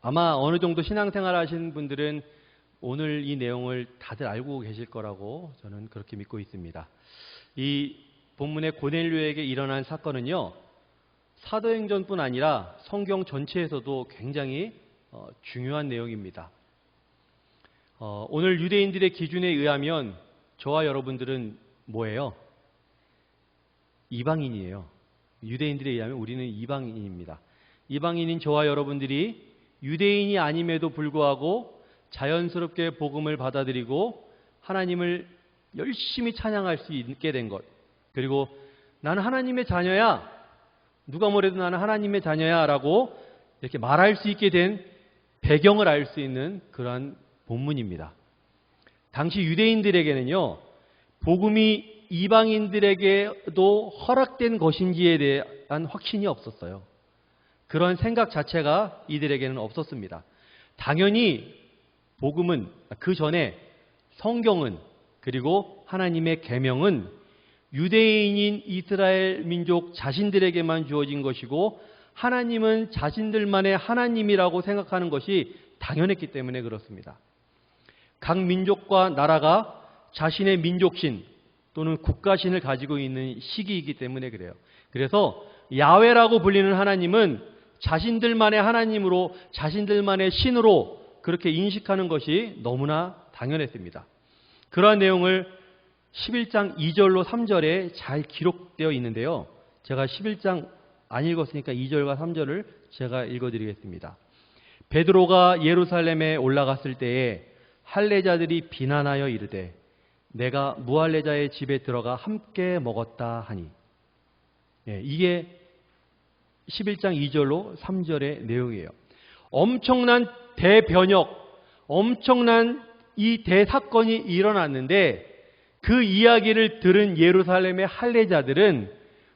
아마 어느 정도 신앙생활 하시는 분들은 오늘 이 내용을 다들 알고 계실 거라고 저는 그렇게 믿고 있습니다. 이 본문의 고넬료에게 일어난 사건은요, 사도행전뿐 아니라 성경 전체에서도 굉장히 중요한 내용입니다. 오늘 유대인들의 기준에 의하면 저와 여러분들은 뭐예요? 이방인이에요. 유대인들에 의하면 우리는 이방인입니다. 이방인인 저와 여러분들이 유대인이 아님에도 불구하고 자연스럽게 복음을 받아들이고 하나님을 열심히 찬양할 수 있게 된 것, 그리고 나는 하나님의 자녀야, 누가 뭐래도 나는 하나님의 자녀야 라고 이렇게 말할 수 있게 된 배경을 알 수 있는 그러한 본문입니다. 당시 유대인들에게는요, 복음이 이방인들에게도 허락된 것인지에 대한 확신이 없었어요. 그런 생각 자체가 이들에게는 없었습니다. 당연히 복음은, 그 전에 성경은, 그리고 하나님의 계명은 유대인인 이스라엘 민족 자신들에게만 주어진 것이고 하나님은 자신들만의 하나님이라고 생각하는 것이 당연했기 때문에 그렇습니다. 각 민족과 나라가 자신의 민족신 또는 국가신을 가지고 있는 시기이기 때문에 그래요. 그래서 야훼라고 불리는 하나님은 자신들만의 하나님으로, 자신들만의 신으로 그렇게 인식하는 것이 너무나 당연했습니다. 그러한 내용을 11장 2절로 3절에 잘 기록되어 있는데요. 제가 11장 안 읽었으니까 2절과 3절을 제가 읽어드리겠습니다. 베드로가 예루살렘에 올라갔을 때에 할례자들이 비난하여 이르되 내가 무할례자의 집에 들어가 함께 먹었다 하니, 이게 11장 2절로 3절의 내용이에요. 엄청난 대변역, 엄청난 이 대사건이 일어났는데 그 이야기를 들은 예루살렘의 할례자들은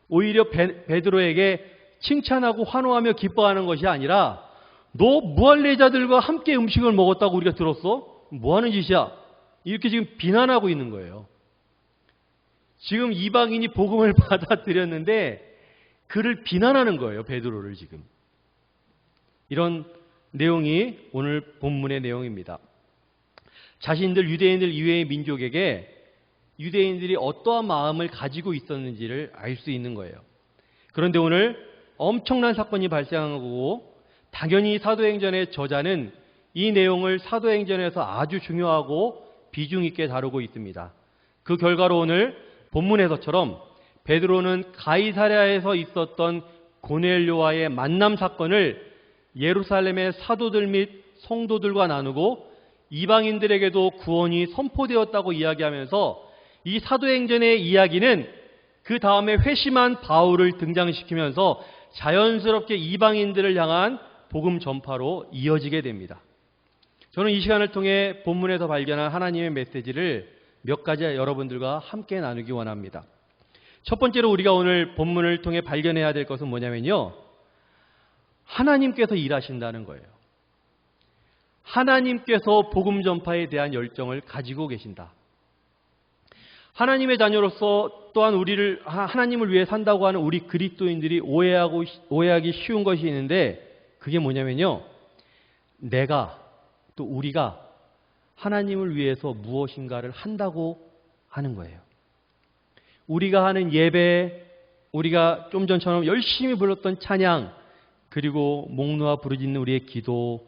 오히려 베드로에게 칭찬하고 환호하며 기뻐하는 것이 아니라 너 무할례자들과 함께 음식을 먹었다고 우리가 들었어? 뭐 하는 짓이야? 이렇게 지금 비난하고 있는 거예요. 지금 이방인이 복음을 받아들였는데 그를 비난하는 거예요. 베드로를 지금. 이런 내용이 오늘 본문의 내용입니다. 자신들 유대인들 이외의 민족에게 유대인들이 어떠한 마음을 가지고 있었는지를 알 수 있는 거예요. 그런데 오늘 엄청난 사건이 발생한 거고 당연히 사도행전의 저자는 이 내용을 사도행전에서 아주 중요하고 비중 있게 다루고 있습니다. 그 결과로 오늘 본문에서처럼 베드로는 가이사랴에서 있었던 고넬료와의 만남 사건을 예루살렘의 사도들 및 성도들과 나누고 이방인들에게도 구원이 선포되었다고 이야기하면서 이 사도행전의 이야기는 그 다음에 회심한 바울을 등장시키면서 자연스럽게 이방인들을 향한 복음 전파로 이어지게 됩니다. 저는 이 시간을 통해 본문에서 발견한 하나님의 메시지를 몇 가지 여러분들과 함께 나누기 원합니다. 첫 번째로 우리가 오늘 본문을 통해 발견해야 될 것은 뭐냐면요, 하나님께서 일하신다는 거예요. 하나님께서 복음 전파에 대한 열정을 가지고 계신다. 하나님의 자녀로서 또한 우리를 하나님을 위해 산다고 하는 우리 그리스도인들이 오해하기 쉬운 것이 있는데 그게 뭐냐면요, 내가 또 우리가 하나님을 위해서 무엇인가를 한다고 하는 거예요. 우리가 하는 예배, 우리가 좀 전처럼 열심히 불렀던 찬양, 그리고 목 놓아 부르짖는 우리의 기도,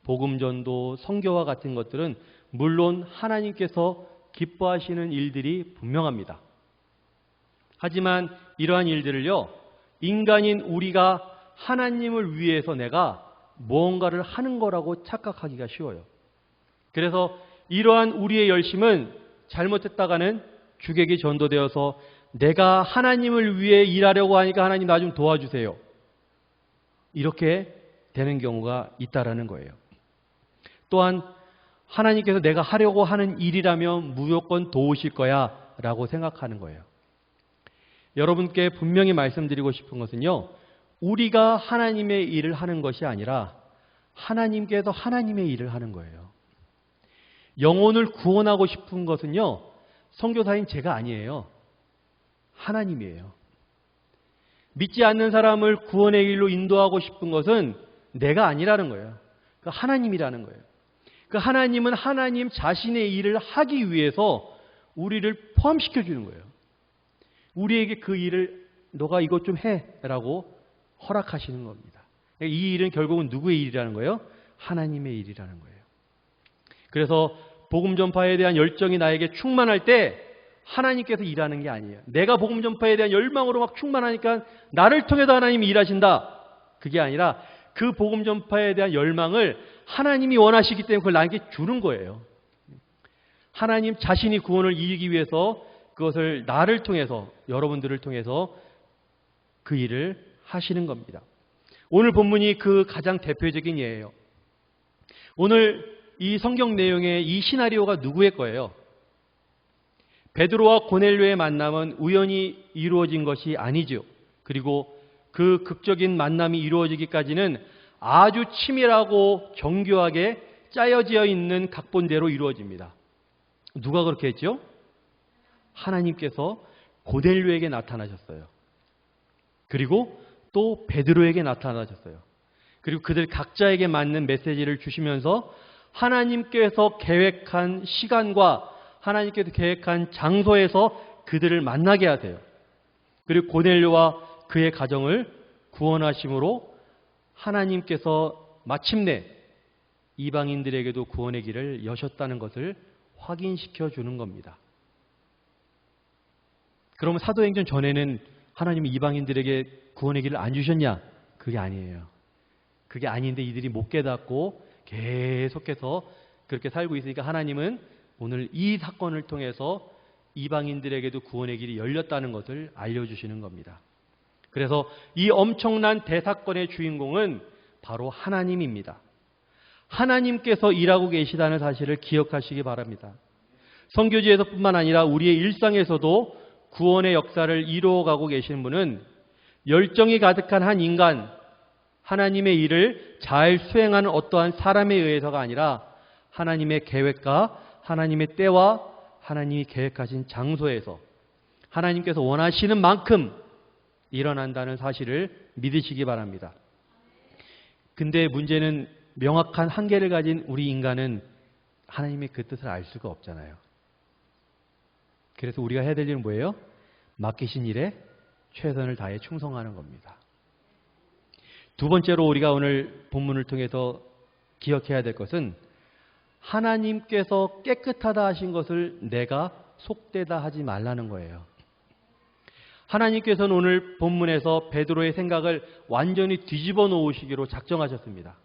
복음전도, 선교와 같은 것들은 물론 하나님께서 기뻐하시는 일들이 분명합니다. 하지만 이러한 일들을요, 인간인 우리가 하나님을 위해서 내가 무언가를 하는 거라고 착각하기가 쉬워요. 그래서 이러한 우리의 열심은 잘못했다가는 주객이 전도되어서 내가 하나님을 위해 일하려고 하니까 하나님 나 좀 도와주세요, 이렇게 되는 경우가 있다라는 거예요. 또한 하나님께서 내가 하려고 하는 일이라면 무조건 도우실 거야 라고 생각하는 거예요. 여러분께 분명히 말씀드리고 싶은 것은요, 우리가 하나님의 일을 하는 것이 아니라 하나님께서 하나님의 일을 하는 거예요. 영혼을 구원하고 싶은 것은요, 선교사인 제가 아니에요. 하나님이에요. 믿지 않는 사람을 구원의 길로 인도하고 싶은 것은 내가 아니라는 거예요. 그 하나님이라는 거예요. 그 하나님은 하나님 자신의 일을 하기 위해서 우리를 포함시켜 주는 거예요. 우리에게 그 일을 너가 이것 좀 해라고 허락하시는 겁니다. 이 일은 결국은 누구의 일이라는 거예요? 하나님의 일이라는 거예요. 그래서 복음 전파에 대한 열정이 나에게 충만할 때 하나님께서 일하는 게 아니에요. 내가 복음 전파에 대한 열망으로 막 충만하니까 나를 통해서 하나님이 일하신다. 그게 아니라 그 복음 전파에 대한 열망을 하나님이 원하시기 때문에 그걸 나에게 주는 거예요. 하나님 자신이 구원을 이루기 위해서 그것을 나를 통해서, 여러분들을 통해서 그 일을 하시는 겁니다. 오늘 본문이 그 가장 대표적인 예예요. 오늘 이 성경 내용의 이 시나리오가 누구의 거예요? 베드로와 고넬료의 만남은 우연히 이루어진 것이 아니죠. 그리고 그 극적인 만남이 이루어지기까지는 아주 치밀하고 정교하게 짜여져 있는 각본대로 이루어집니다. 누가 그렇게 했죠? 하나님께서 고넬료에게 나타나셨어요. 그리고 또 베드로에게 나타나셨어요. 그리고 그들 각자에게 맞는 메시지를 주시면서 하나님께서 계획한 시간과 하나님께서 계획한 장소에서 그들을 만나게 하세요. 그리고 고넬료와 그의 가정을 구원하심으로 하나님께서 마침내 이방인들에게도 구원의 길을 여셨다는 것을 확인시켜 주는 겁니다. 그러면 사도행전 전에는 하나님이 이방인들에게 구원의 길을 안 주셨냐? 그게 아니에요. 그게 아닌데 이들이 못 깨닫고 계속해서 그렇게 살고 있으니까 하나님은 오늘 이 사건을 통해서 이방인들에게도 구원의 길이 열렸다는 것을 알려주시는 겁니다. 그래서 이 엄청난 대사건의 주인공은 바로 하나님입니다. 하나님께서 일하고 계시다는 사실을 기억하시기 바랍니다. 선교지에서뿐만 아니라 우리의 일상에서도 구원의 역사를 이루어가고 계시는 분은 열정이 가득한 한 인간, 하나님의 일을 잘 수행하는 어떠한 사람에 의해서가 아니라 하나님의 계획과 하나님의 때와 하나님이 계획하신 장소에서 하나님께서 원하시는 만큼 일어난다는 사실을 믿으시기 바랍니다. 근데 문제는 명확한 한계를 가진 우리 인간은 하나님의 그 뜻을 알 수가 없잖아요. 그래서 우리가 해야 될 일은 뭐예요? 맡기신 일에 최선을 다해 충성하는 겁니다. 두 번째로 우리가 오늘 본문을 통해서 기억해야 될 것은 하나님께서 깨끗하다 하신 것을 내가 속되다 하지 말라는 거예요. 하나님께서는 오늘 본문에서 베드로의 생각을 완전히 뒤집어 놓으시기로 작정하셨습니다.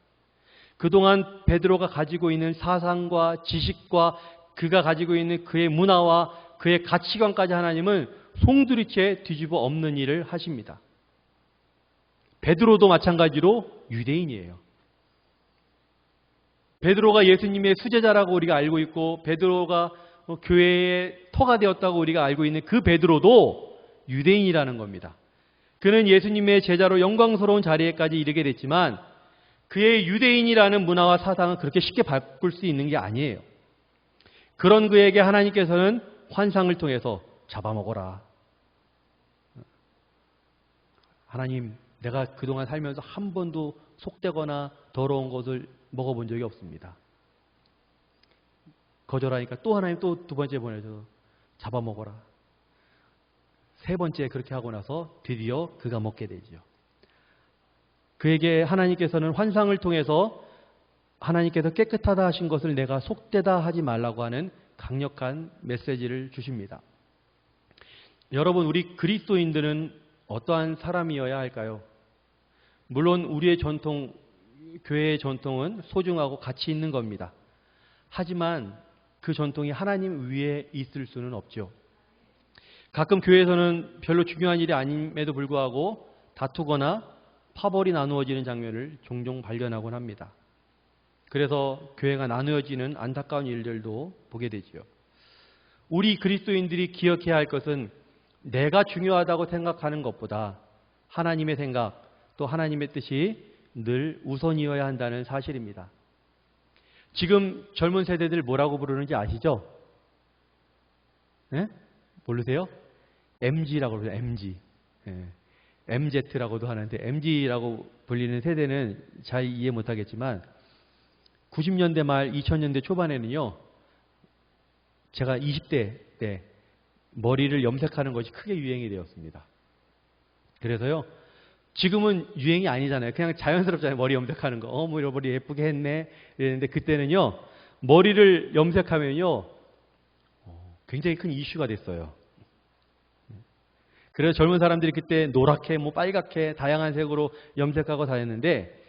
그동안 베드로가 가지고 있는 사상과 지식과 그가 가지고 있는 그의 문화와 그의 가치관까지 하나님은 송두리째 뒤집어 엎는 일을 하십니다. 베드로도 마찬가지로 유대인이에요. 베드로가 예수님의 수제자라고 우리가 알고 있고 베드로가 교회의 터가 되었다고 우리가 알고 있는 그 베드로도 유대인이라는 겁니다. 그는 예수님의 제자로 영광스러운 자리에까지 이르게 됐지만 그의 유대인이라는 문화와 사상은 그렇게 쉽게 바꿀 수 있는 게 아니에요. 그런 그에게 하나님께서는 환상을 통해서 잡아먹어라. 하나님, 내가 그동안 살면서 한 번도 속되거나 더러운 것을 먹어본 적이 없습니다. 거절하니까 또 하나님 또 두 번째 보내서 잡아먹어라. 세 번째 그렇게 하고 나서 드디어 그가 먹게 되죠. 그에게 하나님께서는 환상을 통해서 하나님께서 깨끗하다 하신 것을 내가 속되다 하지 말라고 하는 강력한 메시지를 주십니다. 여러분, 우리 그리스도인들은 어떠한 사람이어야 할까요? 물론 우리의 전통, 교회의 전통은 소중하고 가치 있는 겁니다. 하지만 그 전통이 하나님 위에 있을 수는 없죠. 가끔 교회에서는 별로 중요한 일이 아님에도 불구하고 다투거나 파벌이 나누어지는 장면을 종종 발견하곤 합니다. 그래서 교회가 나누어지는 안타까운 일들도 보게 되죠. 우리 그리스도인들이 기억해야 할 것은 내가 중요하다고 생각하는 것보다 하나님의 생각, 또 하나님의 뜻이 늘 우선이어야 한다는 사실입니다. 지금 젊은 세대들 뭐라고 부르는지 아시죠? 네? 모르세요? MG라고 그러죠. MG. 네. MZ라고도 하는데 MZ라고 불리는 세대는 잘 이해 못하겠지만 90년대 말 2000년대 초반에는요. 제가 20대 때 머리를 염색하는 것이 크게 유행이 되었습니다. 그래서요. 지금은 유행이 아니잖아요. 그냥 자연스럽잖아요. 머리 염색하는 거. 머리 예쁘게 했네. 이랬는데 그때는요. 머리를 염색하면요. 굉장히 큰 이슈가 됐어요. 그래서 젊은 사람들이 그때 노랗게, 빨갛게, 다양한 색으로 염색하고 다녔는데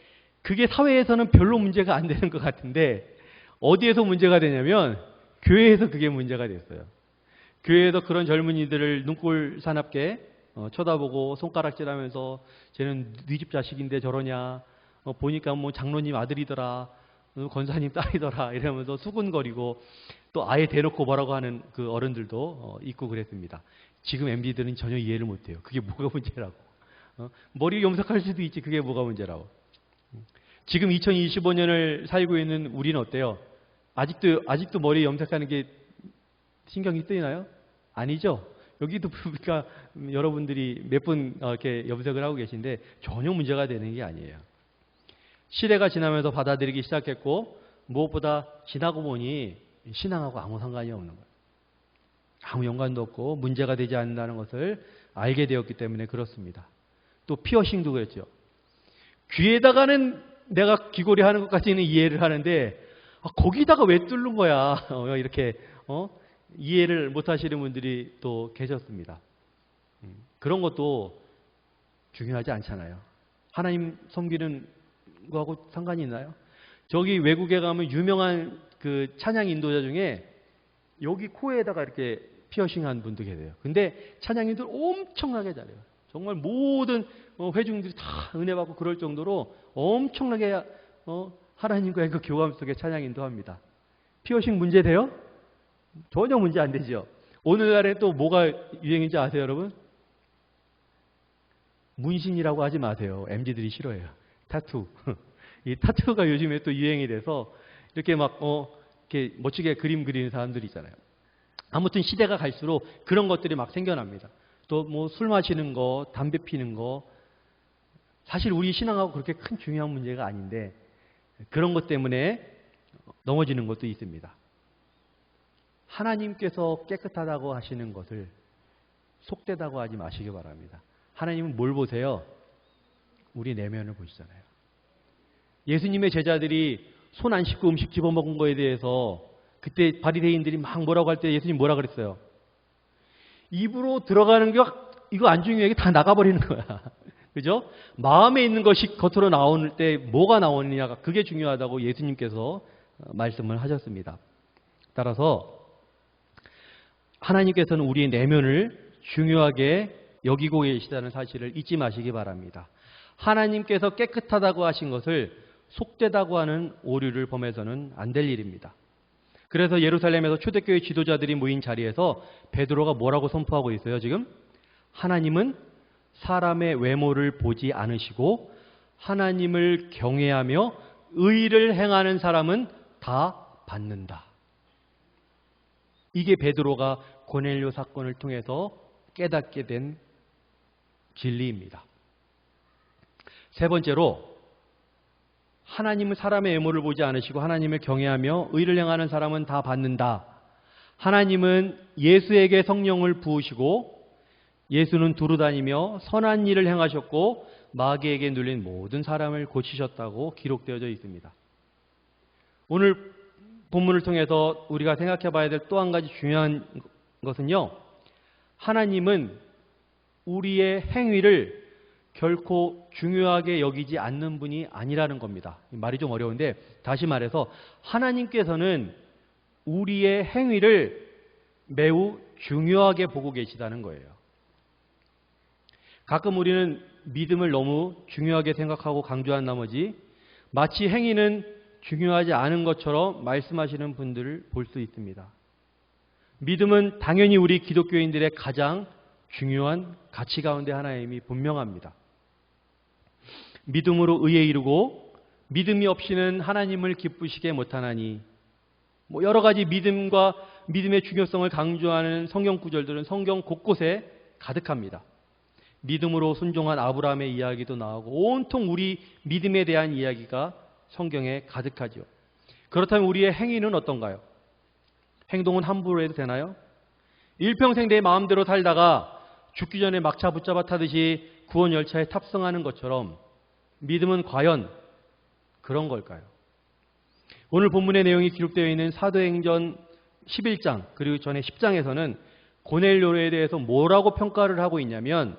그게 사회에서는 별로 문제가 안 되는 것 같은데 어디에서 문제가 되냐면 교회에서 그게 문제가 됐어요. 교회에서 그런 젊은이들을 눈꼴 사납게 쳐다보고 손가락질하면서 쟤는 네 집 자식인데 저러냐. 보니까 장로님 아들이더라. 권사님 딸이더라. 이러면서 수군거리고 또 아예 대놓고 뭐라고 하는 그 어른들도 있고 그랬습니다. 지금 MZ들은 전혀 이해를 못해요. 그게 뭐가 문제라고. 머리 염색할 수도 있지. 그게 뭐가 문제라고. 지금 2025년을 살고 있는 우리는 어때요? 아직도 머리 염색하는 게 신경이 쓰이나요? 아니죠. 여기도 보니까 여러분들이 몇 분 이렇게 염색을 하고 계신데 전혀 문제가 되는 게 아니에요. 시대가 지나면서 받아들이기 시작했고 무엇보다 지나고 보니 신앙하고 아무 상관이 없는 거예요. 아무 연관도 없고 문제가 되지 않는다는 것을 알게 되었기 때문에 그렇습니다. 또 피어싱도 그랬죠. 귀에다가는 내가 귀걸이 하는 것까지는 이해를 하는데 거기다가 왜 뚫는 거야. 이렇게 이해를 못하시는 분들이 또 계셨습니다. 그런 것도 중요하지 않잖아요. 하나님 섬기는 거하고 상관이 있나요? 저기 외국에 가면 유명한 그 찬양 인도자 중에 여기 코에다가 이렇게 피어싱한 분도 계세요. 근데 찬양인들 엄청나게 잘해요. 정말 모든 회중들이 다 은혜 받고 그럴 정도로 엄청나게 하나님과의 그 교감 속에 찬양 인도합니다. 피어싱 문제돼요? 전혀 문제 안 되죠. 오늘날에 또 뭐가 유행인지 아세요, 여러분? 문신이라고 하지 마세요. MZ들이 싫어해요. 타투. 이 타투가 요즘에 또 유행이 돼서 이렇게 막 이렇게 멋지게 그림 그리는 사람들이 있잖아요. 아무튼 시대가 갈수록 그런 것들이 막 생겨납니다. 또 술 마시는 거, 담배 피는 거, 사실 우리 신앙하고 그렇게 큰 중요한 문제가 아닌데 그런 것 때문에 넘어지는 것도 있습니다. 하나님께서 깨끗하다고 하시는 것을 속되다고 하지 마시기 바랍니다. 하나님은 뭘 보세요? 우리 내면을 보시잖아요. 예수님의 제자들이 손 안 씻고 음식 집어먹은 거에 대해서 그때 바리새인들이 막 뭐라고 할 때 예수님 뭐라 그랬어요? 입으로 들어가는 게 이거 안 중요해. 다 나가버리는 거야. 그죠? 마음에 있는 것이 겉으로 나오는 때 뭐가 나오느냐가 그게 중요하다고 예수님께서 말씀을 하셨습니다. 따라서 하나님께서는 우리의 내면을 중요하게 여기고 계시다는 사실을 잊지 마시기 바랍니다. 하나님께서 깨끗하다고 하신 것을 속되다고 하는 오류를 범해서는 안 될 일입니다. 그래서 예루살렘에서 초대교회 지도자들이 모인 자리에서 베드로가 뭐라고 선포하고 있어요, 지금? 하나님은 사람의 외모를 보지 않으시고 하나님을 경외하며 의를 행하는 사람은 다 받는다. 이게 베드로가 고넬료 사건을 통해서 깨닫게 된 진리입니다. 세 번째로 하나님은 사람의 외모를 보지 않으시고 하나님을 경외하며 의를 행하는 사람은 다 받는다. 하나님은 예수에게 성령을 부으시고 예수는 두루다니며 선한 일을 행하셨고 마귀에게 눌린 모든 사람을 고치셨다고 기록되어져 있습니다. 오늘 본문을 통해서 우리가 생각해 봐야 될 또 한 가지 중요한 것은요. 하나님은 우리의 행위를 결코 중요하게 여기지 않는 분이 아니라는 겁니다. 말이 좀 어려운데 다시 말해서 하나님께서는 우리의 행위를 매우 중요하게 보고 계시다는 거예요. 가끔 우리는 믿음을 너무 중요하게 생각하고 강조한 나머지 마치 행위는 중요하지 않은 것처럼 말씀하시는 분들을 볼 수 있습니다. 믿음은 당연히 우리 기독교인들의 가장 중요한 가치 가운데 하나임이 분명합니다. 믿음으로 의에 이르고 믿음이 없이는 하나님을 기쁘시게 못하나니 여러 가지 믿음과 믿음의 중요성을 강조하는 성경 구절들은 성경 곳곳에 가득합니다. 믿음으로 순종한 아브라함의 이야기도 나오고 온통 우리 믿음에 대한 이야기가 성경에 가득하죠. 그렇다면 우리의 행위는 어떤가요? 행동은 함부로 해도 되나요? 일평생 내 마음대로 살다가 죽기 전에 막차 붙잡아 타듯이 구원 열차에 탑승하는 것처럼 믿음은 과연 그런 걸까요? 오늘 본문의 내용이 기록되어 있는 사도행전 11장 그리고 전에 10장에서는 고넬료에 대해서 뭐라고 평가를 하고 있냐면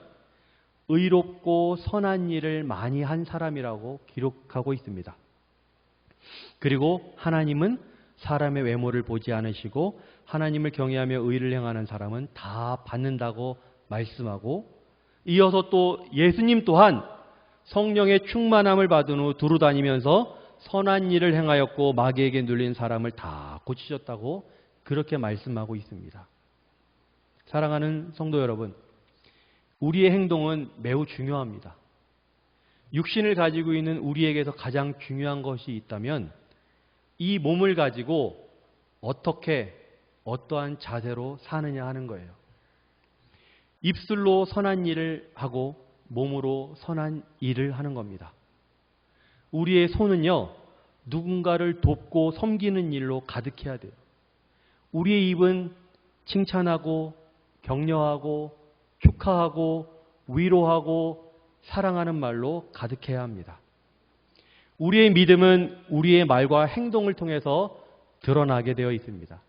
의롭고 선한 일을 많이 한 사람이라고 기록하고 있습니다. 그리고 하나님은 사람의 외모를 보지 않으시고 하나님을 경외하며 의를 행하는 사람은 다 받는다고 말씀하고, 이어서 또 예수님 또한 성령의 충만함을 받은 후 두루 다니면서 선한 일을 행하였고 마귀에게 눌린 사람을 다 고치셨다고 그렇게 말씀하고 있습니다. 사랑하는 성도 여러분, 우리의 행동은 매우 중요합니다. 육신을 가지고 있는 우리에게서 가장 중요한 것이 있다면 이 몸을 가지고 어떻게 어떠한 자세로 사느냐 하는 거예요. 입술로 선한 일을 하고 몸으로 선한 일을 하는 겁니다. 우리의 손은요, 누군가를 돕고 섬기는 일로 가득해야 돼요. 우리의 입은 칭찬하고 격려하고 축하하고 위로하고 사랑하는 말로 가득해야 합니다. 우리의 믿음은 우리의 말과 행동을 통해서 드러나게 되어 있습니다.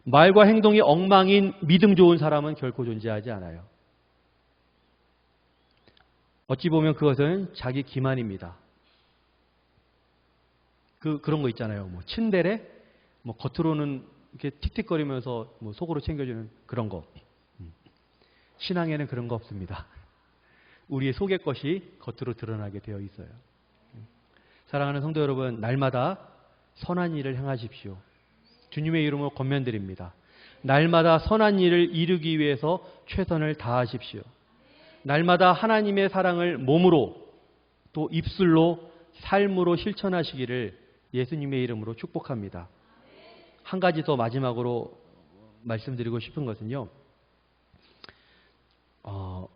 말과 행동이 엉망인 믿음 좋은 사람은 결코 존재하지 않아요. 어찌 보면 그것은 자기 기만입니다. 그런 거 있잖아요. 뭐 친데레, 뭐 겉으로는 이렇게 틱틱거리면서 뭐 속으로 챙겨주는 그런 거. 신앙에는 그런 거 없습니다. 우리의 속의 것이 겉으로 드러나게 되어 있어요. 사랑하는 성도 여러분, 날마다 선한 일을 행하십시오. 주님의 이름으로 권면드립니다. 날마다 선한 일을 이루기 위해서 최선을 다하십시오. 날마다 하나님의 사랑을 몸으로 또 입술로 삶으로 실천하시기를 예수님의 이름으로 축복합니다. 한 가지 더 마지막으로 말씀드리고 싶은 것은요.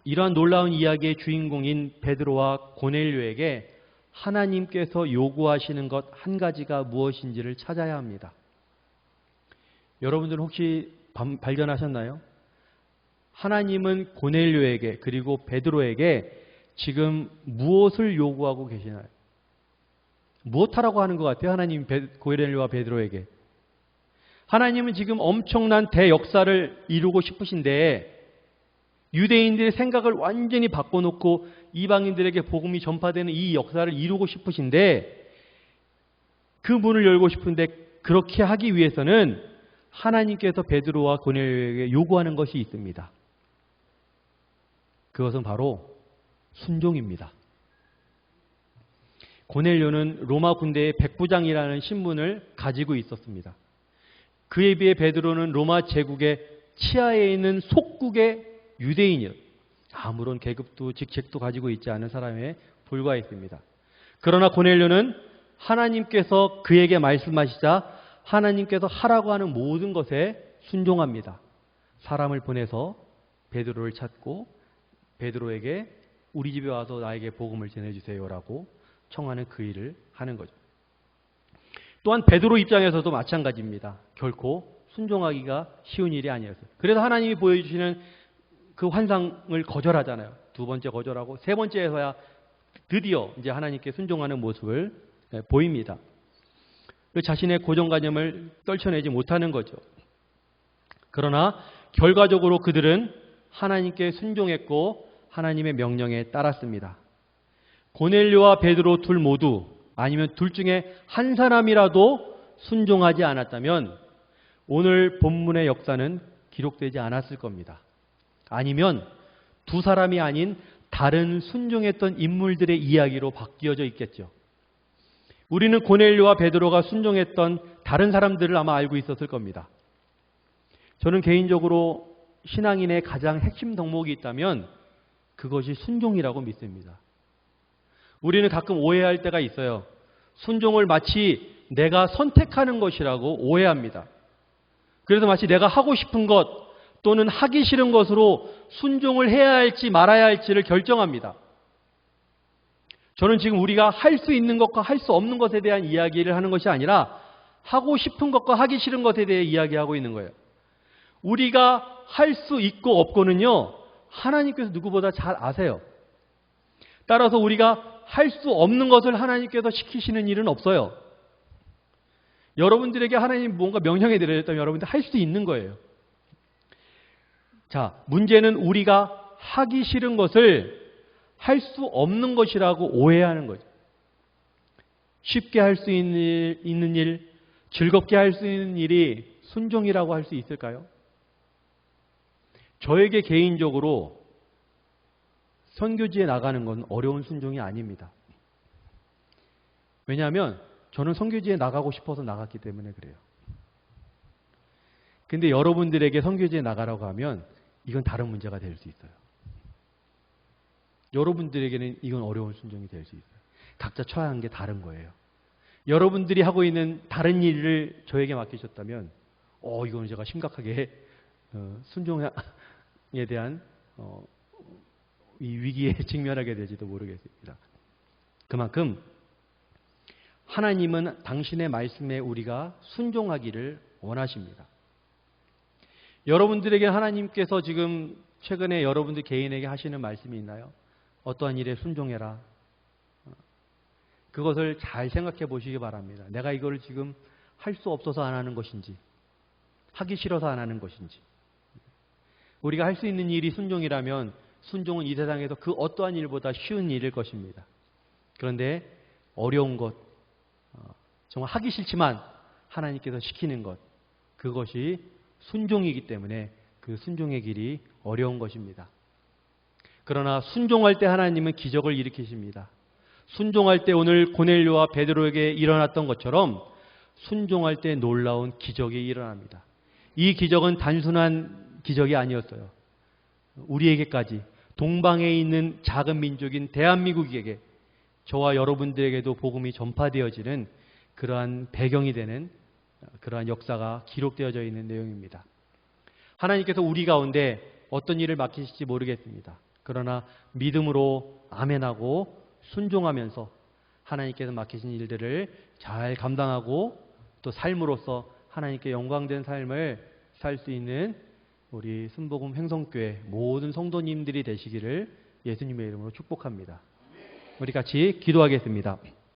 이러한 놀라운 이야기의 주인공인 베드로와 고넬료에게 하나님께서 요구하시는 것 한 가지가 무엇인지를 찾아야 합니다. 여러분들은 혹시 발견하셨나요? 하나님은 고넬료에게 그리고 베드로에게 지금 무엇을 요구하고 계시나요? 무엇하라고 하는 것 같아요? 하나님 고넬료와 베드로에게. 하나님은 지금 엄청난 대역사를 이루고 싶으신데 유대인들의 생각을 완전히 바꿔놓고 이방인들에게 복음이 전파되는 이 역사를 이루고 싶으신데 그 문을 열고 싶은데 그렇게 하기 위해서는 하나님께서 베드로와 고넬료에게 요구하는 것이 있습니다. 그것은 바로 순종입니다. 고넬료는 로마 군대의 백부장이라는 신분을 가지고 있었습니다. 그에 비해 베드로는 로마 제국의 치하에 있는 속국의 유대인이요. 아무런 계급도 직책도 가지고 있지 않은 사람에 불과했습니다. 그러나 고넬료는 하나님께서 그에게 말씀하시자 하나님께서 하라고 하는 모든 것에 순종합니다. 사람을 보내서 베드로를 찾고 베드로에게 우리 집에 와서 나에게 복음을 전해주세요라고 청하는 그 일을 하는 거죠. 또한 베드로 입장에서도 마찬가지입니다. 결코 순종하기가 쉬운 일이 아니었어요. 그래서 하나님이 보여주시는 그 환상을 거절하잖아요. 두 번째 거절하고 세 번째에서야 드디어 이제 하나님께 순종하는 모습을 보입니다. 자신의 고정관념을 떨쳐내지 못하는 거죠. 그러나 결과적으로 그들은 하나님께 순종했고 하나님의 명령에 따랐습니다. 고넬료와 베드로 둘 모두 아니면 둘 중에 한 사람이라도 순종하지 않았다면 오늘 본문의 역사는 기록되지 않았을 겁니다. 아니면 두 사람이 아닌 다른 순종했던 인물들의 이야기로 바뀌어져 있겠죠. 우리는 고넬료와 베드로가 순종했던 다른 사람들을 아마 알고 있었을 겁니다. 저는 개인적으로 신앙인의 가장 핵심 덕목이 있다면 그것이 순종이라고 믿습니다. 우리는 가끔 오해할 때가 있어요. 순종을 마치 내가 선택하는 것이라고 오해합니다. 그래서 마치 내가 하고 싶은 것, 또는 하기 싫은 것으로 순종을 해야 할지 말아야 할지를 결정합니다. 저는 지금 우리가 할 수 있는 것과 할 수 없는 것에 대한 이야기를 하는 것이 아니라 하고 싶은 것과 하기 싫은 것에 대해 이야기하고 있는 거예요. 우리가 할 수 있고 없고는요, 하나님께서 누구보다 잘 아세요. 따라서 우리가 할 수 없는 것을 하나님께서 시키시는 일은 없어요. 여러분들에게 하나님 뭔가 명령해 드렸다면 여러분들 할 수 있는 거예요. 자, 문제는 우리가 하기 싫은 것을 할 수 없는 것이라고 오해하는 거죠. 쉽게 할 수 있는 일, 즐겁게 할 수 있는 일이 순종이라고 할 수 있을까요? 저에게 개인적으로 선교지에 나가는 건 어려운 순종이 아닙니다. 왜냐하면 저는 선교지에 나가고 싶어서 나갔기 때문에 그래요. 근데 여러분들에게 선교지에 나가라고 하면 이건 다른 문제가 될 수 있어요. 여러분들에게는 이건 어려운 순종이 될 수 있어요. 각자 처한 게 다른 거예요. 여러분들이 하고 있는 다른 일을 저에게 맡기셨다면 이건 제가 심각하게 순종에 대한 이 위기에 직면하게 될지도 모르겠습니다. 그만큼 하나님은 당신의 말씀에 우리가 순종하기를 원하십니다. 여러분들에게 하나님께서 지금 최근에 여러분들 개인에게 하시는 말씀이 있나요? 어떠한 일에 순종해라. 그것을 잘 생각해 보시기 바랍니다. 내가 이걸 지금 할 수 없어서 안 하는 것인지, 하기 싫어서 안 하는 것인지. 우리가 할 수 있는 일이 순종이라면 순종은 이 세상에서 그 어떠한 일보다 쉬운 일일 것입니다. 그런데 어려운 것, 정말 하기 싫지만 하나님께서 시키는 것, 그것이 순종이기 때문에 그 순종의 길이 어려운 것입니다. 그러나 순종할 때 하나님은 기적을 일으키십니다. 순종할 때 오늘 고넬료와 베드로에게 일어났던 것처럼 순종할 때 놀라운 기적이 일어납니다. 이 기적은 단순한 기적이 아니었어요. 우리에게까지 동방에 있는 작은 민족인 대한민국에게, 저와 여러분들에게도 복음이 전파되어지는 그러한 배경이 되는 그러한 역사가 기록되어져 있는 내용입니다. 하나님께서 우리 가운데 어떤 일을 맡기실지 모르겠습니다. 그러나 믿음으로 아멘하고 순종하면서 하나님께서 맡기신 일들을 잘 감당하고 또 삶으로써 하나님께 영광된 삶을 살 수 있는 우리 순복음 행성교회 모든 성도님들이 되시기를 예수님의 이름으로 축복합니다. 우리 같이 기도하겠습니다.